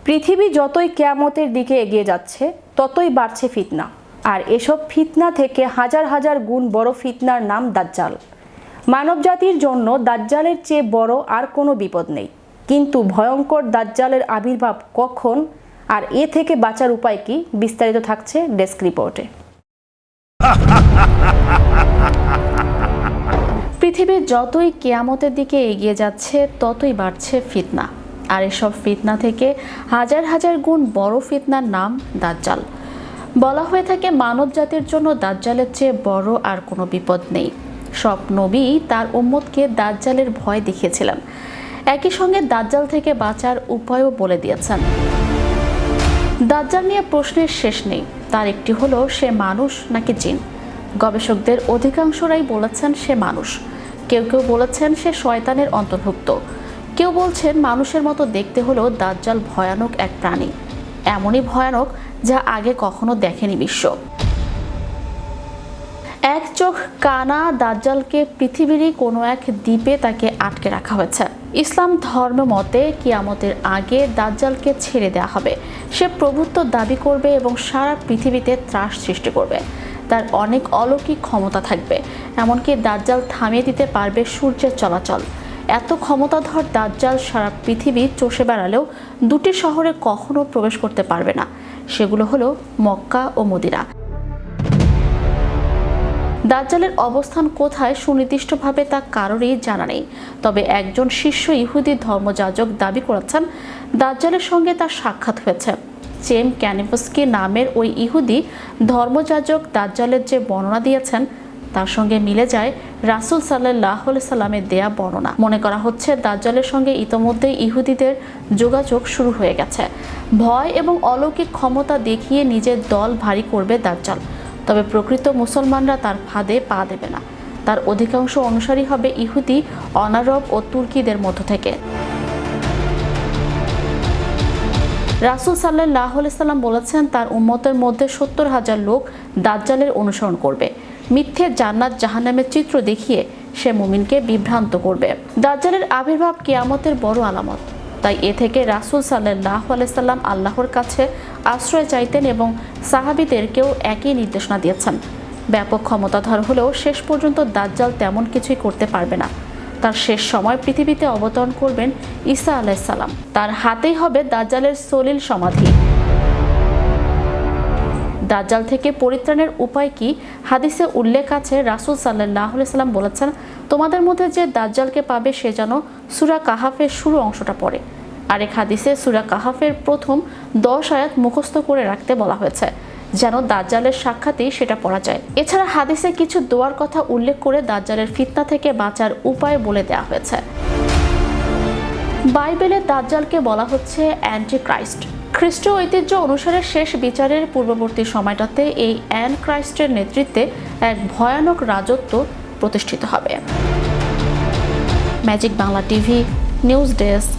পৃথিবী যতই কিয়ামতের দিকে এগিয়ে যাচ্ছে ততই বাড়ছে ফিতনা। আর এসব ফিতনা থেকে হাজার হাজার গুণ বড় ফিতনার নাম দাজ্জাল। মানবজাতির জন্য দাজ্জালের চেয়ে বড় আর কোনো বিপদ নেই। কিন্তু ভয়ঙ্কর দাজ্জালের আবির্ভাব কখন আর এ থেকে বাঁচার উপায় কি, বিস্তারিত থাকছে ডেস্ক রিপোর্টে। পৃথিবী যতই কিয়ামতের দিকে এগিয়ে যাচ্ছে ততই বাড়ছে ফিতনা। আর এসব ফিতনা থেকে হাজার হাজার গুণ বড় ফিতনার নাম দাজ্জাল। বলা হয়ে থাকে মানব জাতির জন্য দাজ্জালের চেয়ে বড় আর কোনো বিপদ নেই। সব নবী তার উম্মতকে দাজ্জালের ভয় দেখিয়েছিলেন, একই সঙ্গে দাজ্জাল থেকে বাঁচার উপায়ও বলে দিয়েছেন। দাজ্জাল নিয়ে প্রশ্নের শেষ নেই। তার একটি হলো, সে মানুষ নাকি জিন। গবেষকদের অধিকাংশরাই বলেছেন সে মানুষ। কেউ কেউ বলেছেন সে শয়তানের অন্তর্ভুক্ত। কেউ বলছেন মানুষের মতো দেখতে হলেও দাজ্জাল ভয়ানক এক প্রাণী, এমনই ভয়ানক যা আগে কখনো দেখেনি বিশ্ব। এক চোখ কানা দাজ্জালকে পৃথিবীরই কোনো এক দ্বীপে তাকে আটকে রাখা হয়েছে। ইসলাম ধর্ম মতে কিয়ামতের আগে দাজ্জালকে ছেড়ে দেওয়া হবে। সে প্রভুত্ব দাবি করবে এবং সারা পৃথিবীতে ত্রাস সৃষ্টি করবে। তার অনেক অলৌকিক ক্ষমতা থাকবে, এমনকি দাজ্জাল থামিয়ে দিতে পারবে সূর্যের চলাচল। এত ক্ষমতাধর দাজ্জাল সারা পৃথিবী চষে বেড়ালেও দুটি শহরে কখনো প্রবেশ করতে পারবে না। সেগুলো হলো মক্কা ও মদিনা। দাজ্জালের অবস্থান কোথায় সুনির্দিষ্টভাবে তা কারোরই জানা নেই। তবে একজন শীর্ষ ইহুদি ধর্মযাজক দাবি করেছেন দাজ্জালের সঙ্গে তার সাক্ষাৎ হয়েছে। চেম ক্যানিভস্কি নামের ওই ইহুদি ধর্মযাজক দাজ্জালের যে বর্ণনা দিয়েছেন তার সঙ্গে মিলে যায় রাসূল সাল্লাল্লাহু আলাইহি সাল্লামের দেয়া বর্ণনা। মনে করা হচ্ছে দাজ্জালের সঙ্গে ইতোমধ্যেই ইহুদিদের যোগাযোগ শুরু হয়ে গেছে। ভয় এবং অলৌকিক ক্ষমতা দেখিয়ে নিজের দল ভারী করবে দাজ্জাল। তবে প্রকৃত মুসলমানরা তার ফাঁদে পা দেবে না। তার অধিকাংশ অনুসারী হবে ইহুদি, অনারব ও তুর্কিদের মধ্য থেকে। রাসূল সাল্লাল্লাহু আলাইহি সাল্লাম বলেছেন তার উম্মতের মধ্যে ৭০,০০০ লোক দাজ্জালের অনুসরণ করবে। মিথ্যে জান্নাত জাহান্নামের চিত্র দেখিয়ে সে মুমিনকে বিভ্রান্ত করবে। দাজ্জালের আবির্ভাব কিয়ামতের বড় আলামত। তাই এ থেকে রাসূল সাল্লাল্লাহু আলাইহি সাল্লাম আল্লাহর কাছে আশ্রয় চাইতেন এবং সাহাবীদেরকেও একই নির্দেশনা দিয়েছেন। ব্যাপক ক্ষমতাধর হলেও শেষ পর্যন্ত দাজ্জাল তেমন কিছুই করতে পারবে না। তার শেষ সময় পৃথিবীতে অবতরণ করবেন ঈসা আলাইহিস সালাম। তার হাতেই হবে দাজ্জালের সলিল সমাধি। দাজ্জাল থেকে পরিত্রাণের উপায় কি? হাদিসে উল্লেখ আছে রাসূল সাল্লাল্লাহু আলাইহি সাল্লাম বলেছেন, তোমাদের মধ্যে যে দাজ্জালকে পাবে সে যেন সূরা কাহাফের শুরু অংশটা পড়ে। আরেক হাদিসে সূরা কাহাফের প্রথম 10 আয়াত মুখস্থ করে রাখতে বলা হয়েছে, যেন দাজ্জালের সাক্ষাতেই সেটা পড়া যায়। এছাড়া হাদিসে কিছু দোয়ার কথা উল্লেখ করে দাজ্জালের ফিতনা থেকে বাঁচার উপায় বলে দেওয়া হয়েছে। বাইবেলে দাজ্জালকে বলা হচ্ছে অ্যান্টিক্রাইস্ট। খ্রিস্টীয় ঐতিহ্য অনুসারে শেষ বিচারের পূর্ববর্তী সময়টাতে এই অ্যান্টিক্রাইস্টের নেতৃত্বে এক ভয়ানক রাজত্ব প্রতিষ্ঠিত হবে। Magic Bangla TV news desk.